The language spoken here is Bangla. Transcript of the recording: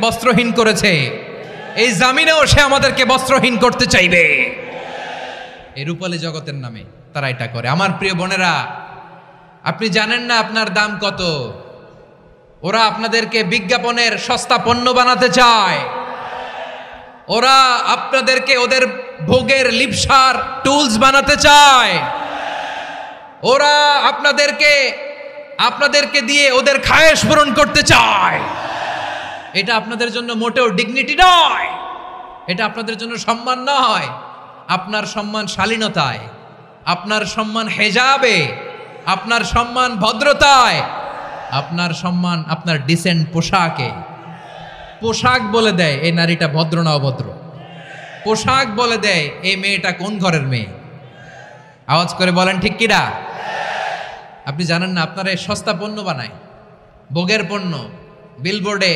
বস্ত্রহীন করেছে, এই জামিনেও সে আমাদেরকে বস্ত্রহীন করতে চাইবে। এই রূপালী জগতের নামে তারা এটা করে। আমার প্রিয় বোনেরা, আপনি জানেন না আপনার দাম কত। ওরা আপনাদেরকে বিজ্ঞাপনের সস্তা পণ্য বানাতে চায়। ওরা আপনাদেরকে ওদের ভোগের লিপসার টুলস বানাতে চায়। ওরা আপনাদেরকে দিয়ে ওদের খায়েশ পূরণ করতে চায়। এটা আপনাদের জন্য মোটেও ডিগনিটি নয়, এটা আপনাদের জন্য সম্মান নয়। আপনার সম্মান শালীনতায়, আপনার সম্মান হেজাবে, আপনার সম্মান ভদ্রতায়, আপনার সম্মান আপনার ডিসেন্ট পোশাকে। পোশাক বলে দেয় এই নারীটা ভদ্র না অভদ্র। পোশাক বলে দেয় এই মেয়েটা কোন ঘরের মেয়ে। আওয়াজ করে বলেন ঠিক কিনা? আপনি জানেন না আপনারা এই সস্তা পণ্য বানায়, ভোগের পণ্য, বিলবোর্ডে